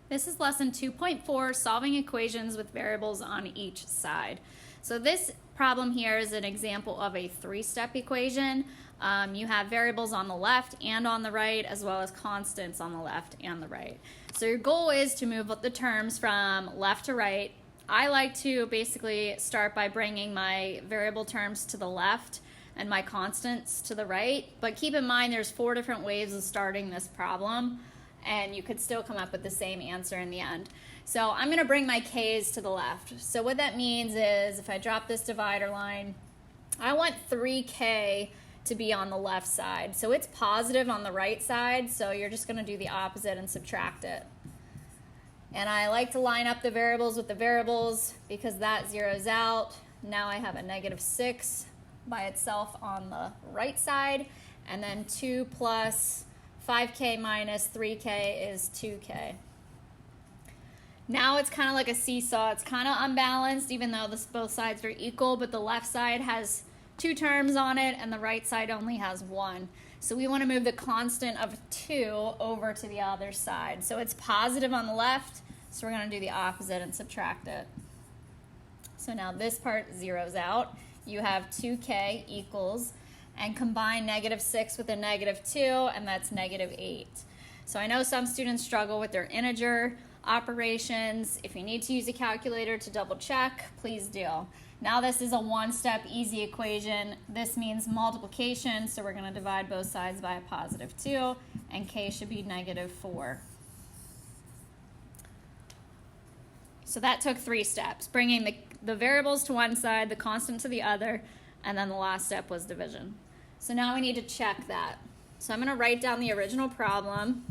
This is lesson 2.4, solving equations with variables on each side. So this problem here is an example of a three-step equation. You have variables on the left and on the right, as well as constants on the left and the right. So your goal is to move the terms from left to right. I like to basically start by bringing my variable terms to the left and my constants to the right. But keep in mind there's 4 different ways of starting this problem, and you could still come up with the same answer in the end. So I'm going to bring my k's to the left. So what that means is if I drop this divider line, I want 3k to be on the left side. So it's positive on the right side, so you're just going to do the opposite and subtract it. And I like to line up the variables with the variables because that zeroes out. Now I have a -6 by itself on the right side, and then 2 plus 5k minus 3k is 2k. Now it's kind of like a seesaw. It's kind of unbalanced even though both sides are equal, but the left side has 2 terms on it and the right side only has 1. So we want to move the constant of 2 over to the other side. So it's positive on the left, so we're going to do the opposite and subtract it. So now this part zeroes out. You have 2k equals, and combine -6 with a -2, and that's -8. So I know some students struggle with their integer operations. If you need to use a calculator to double check, please do. Now this is a one-step easy equation. This means multiplication, so we're going to divide both sides by a +2, and k should be -4. So that took 3 steps, bringing the variables to one side, the constant to the other, and then the last step was division. So now we need to check that. So I'm going to write down the original problem.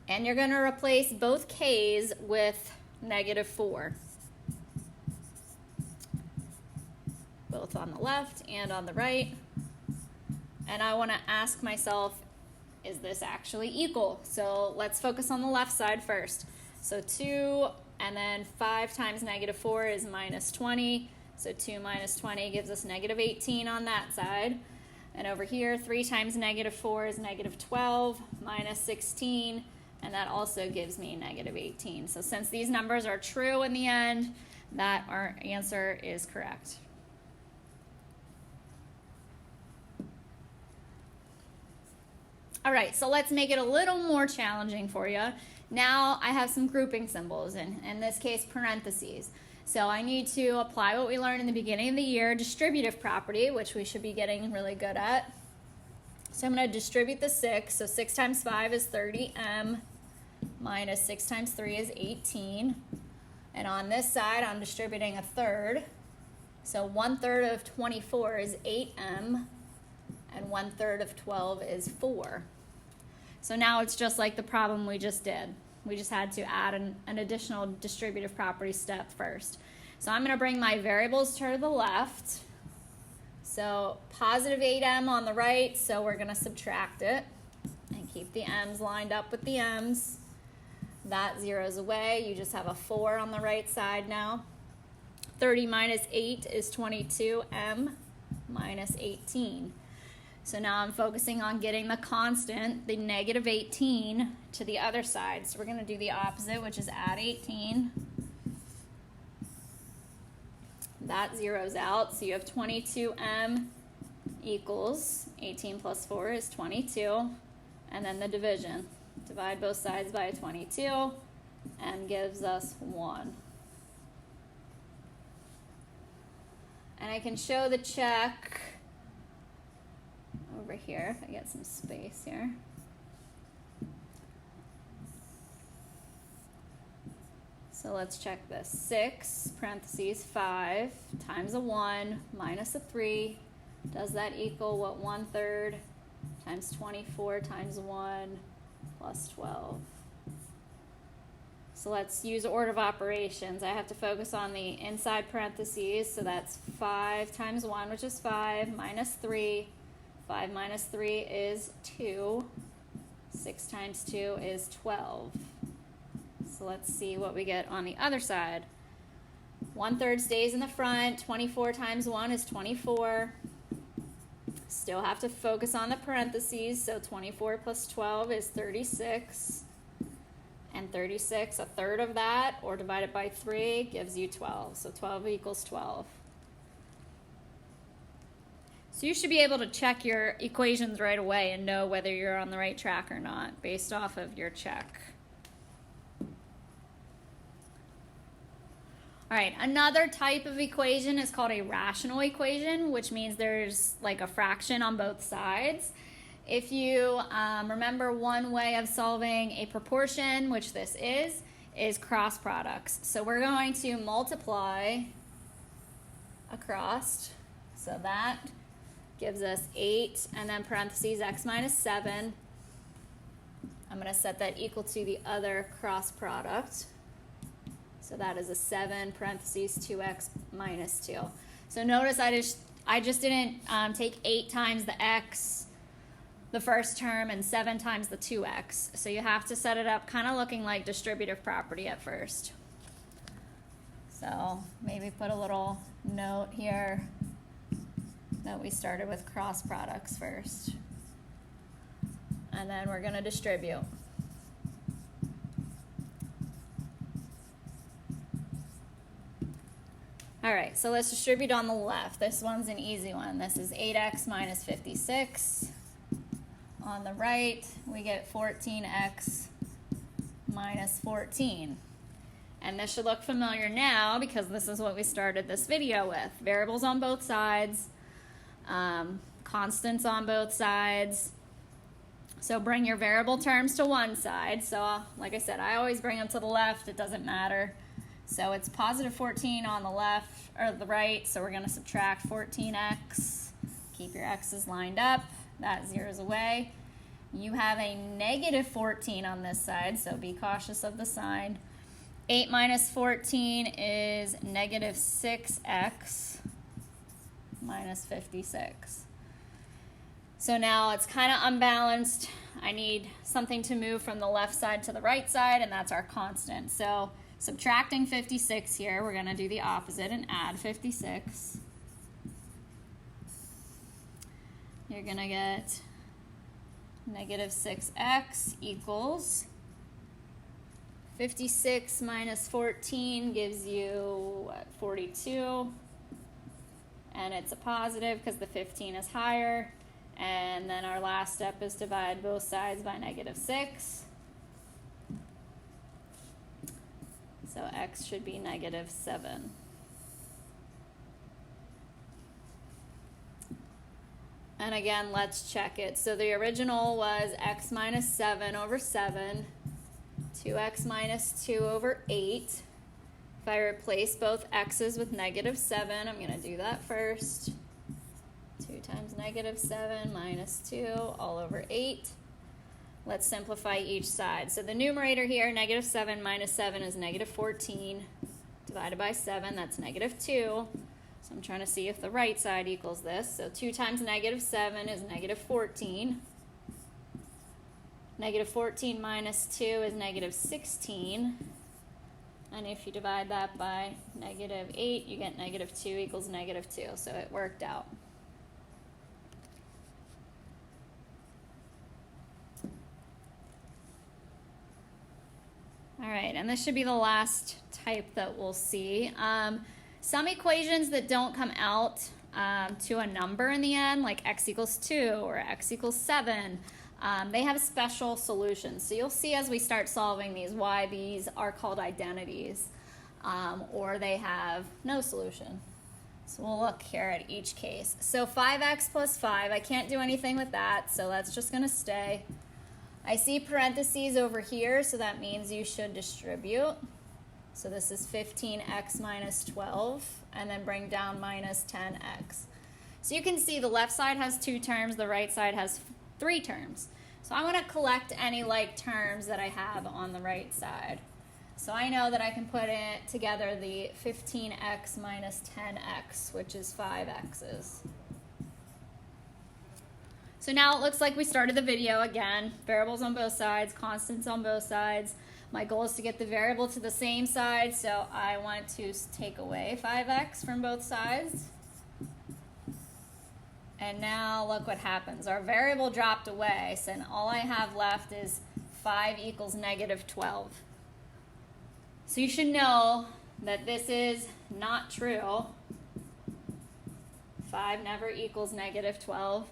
And you're going to replace both k's with -4. Both on the left and on the right. And I want to ask myself, is this actually equal? So let's focus on the left side first. So 2 and then 5 times -4 is -20. So 2 minus 20 gives us -18 on that side. And over here, 3 times -4 is -12 minus 16. And that also gives me -18. So since these numbers are true in the end, that our answer is correct. All right, so let's make it a little more challenging for you. Now I have some grouping symbols, in this case parentheses. So I need to apply what we learned in the beginning of the year, distributive property, which we should be getting really good at. So I'm going to distribute the 6. So 6 times 5 is 30m minus 6 times 3 is 18. And on this side, I'm distributing a third. So 1/3 of 24 is 8m, and 1/3 of 12 is 4. So now it's just like the problem we just did. We just had to add an additional distributive property step first. So I'm going to bring my variables to the left. So +8m on the right, so we're going to subtract it and keep the m's lined up with the m's. That zeroes away. You just have a 4 on the right side now. 30 minus 8 is 22m minus 18. So now I'm focusing on getting the constant, the -18, to the other side. So we're going to do the opposite, which is add 18. That zeroes out. So you have 22m equals 18 plus 4 is 22. And then the division. Divide both sides by 22. M gives us 1. And I can show the check over here, if I get some space here. So let's check this. 6 parentheses 5 times a 1 minus a 3. Does that equal what 1/3 times 24 times 1 plus 12? So let's use order of operations. I have to focus on the inside parentheses. So that's 5 times 1, which is 5, minus 3. 5 minus 3 is 2. 6 times 2 is 12. So let's see what we get on the other side. 1/3 stays in the front. 24 times 1 is 24. Still have to focus on the parentheses, so 24 plus 12 is 36. And 36, a third of that, or divided by 3, gives you 12. So 12 equals 12. So you should be able to check your equations right away and know whether you're on the right track or not based off of your check. All right, another type of equation is called a rational equation, which means there's like a fraction on both sides. If you remember, one way of solving a proportion, which this is cross products. So we're going to multiply across, so that gives us 8, and then parentheses x minus 7. I'm going to set that equal to the other cross product. So that is a 7, parentheses 2x minus 2. So notice I just didn't take 8 times the x the first term and 7 times the 2x. So you have to set it up kind of looking like distributive property at first. So maybe put a little note here that we started with cross products first. And then we're going to distribute. All right, so let's distribute on the left. This one's an easy one. This is 8x minus 56. On the right, we get 14x minus 14. And this should look familiar now because this is what we started this video with. Variables on both sides, constants on both sides. So bring your variable terms to one side. So like I said, I always bring them to the left. It doesn't matter. So it's positive 14 on the left or the right. So we're going to subtract 14x. Keep your x's lined up. That zeroes away. You have a negative 14 on this side, so be cautious of the sign. 8 minus 14 is negative 6x minus 56. So now it's kind of unbalanced. I need something to move from the left side to the right side, and that's our constant. So subtracting 56 here, we're going to do the opposite and add 56. You're going to get negative 6x equals 56 minus 14 gives you what, 42. And it's a positive because the 15 is higher. And then our last step is divide both sides by negative 6. So x should be negative 7. And again, let's check it. So the original was x minus 7 over 7, 2x minus 2 over 8. If I replace both x's with negative 7, I'm going to do that first. 2 times negative 7 minus 2 all over 8. Let's simplify each side. So the numerator here, negative 7 minus 7 is negative 14. Divided by 7, that's negative 2. So I'm trying to see if the right side equals this. So 2 times negative 7 is negative 14. Negative 14 minus 2 is negative 16. And if you divide that by negative 8, you get negative 2 equals negative 2. So it worked out. All right, and this should be the last type that we'll see. Some equations that don't come out to a number in the end, like x equals 2 or x equals 7, they have special solutions. So you'll see as we start solving these why these are called identities, or they have no solution. So we'll look here at each case. So 5x plus 5, I can't do anything with that, so that's just going to stay. I see parentheses over here, so that means you should distribute. So this is 15x minus 12, and then bring down minus 10x. So you can see the left side has 2 terms, the right side has 3 terms. So I want to collect any like terms that I have on the right side. So I know that I can put it together the 15x minus 10x, which is 5 x's. So now it looks like we started the video again. Variables on both sides, constants on both sides. My goal is to get the variable to the same side, so I want to take away 5x from both sides. And now look what happens. Our variable dropped away, so all I have left is 5 equals negative 12. So you should know that this is not true. 5 never equals negative 12.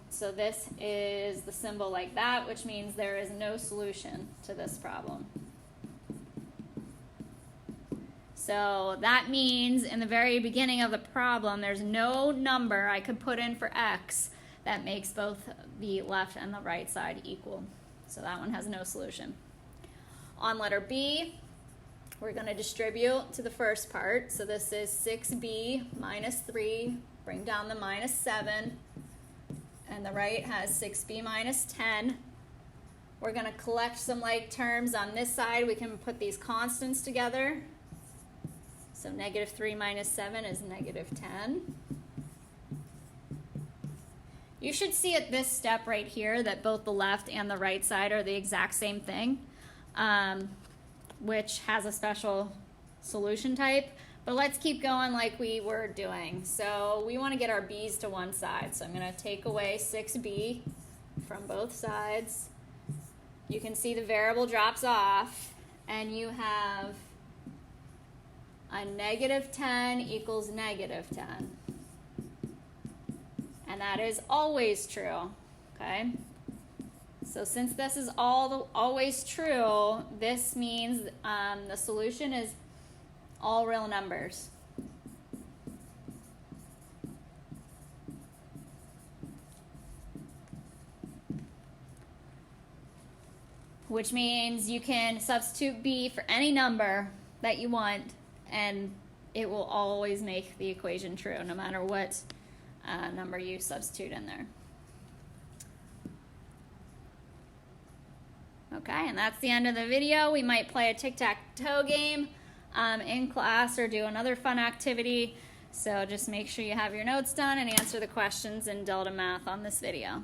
So this is the symbol like that, which means there is no solution to this problem. So that means in the very beginning of the problem, there's no number I could put in for x that makes both the left and the right side equal. So that one has no solution. On letter B, we're going to distribute to the first part. So this is 6b minus 3, bring down the minus 7, and the right has 6b minus 10. We're going to collect some like terms on this side. We can put these constants together. So negative 3 minus 7 is negative 10. You should see at this step right here that both the left and the right side are the exact same thing, which has a special solution type. But let's keep going like we were doing. So we want to get our b's to one side. So I'm going to take away 6b from both sides. You can see the variable drops off, and you have a negative 10 equals negative 10. And that is always true, okay? So since this is always true, this means the solution is all real numbers. Which means you can substitute b for any number that you want, and it will always make the equation true, no matter what number you substitute in there. Okay, and that's the end of the video. We might play a tic-tac-toe game in class or do another fun activity. So just make sure you have your notes done and answer the questions in Delta Math on this video.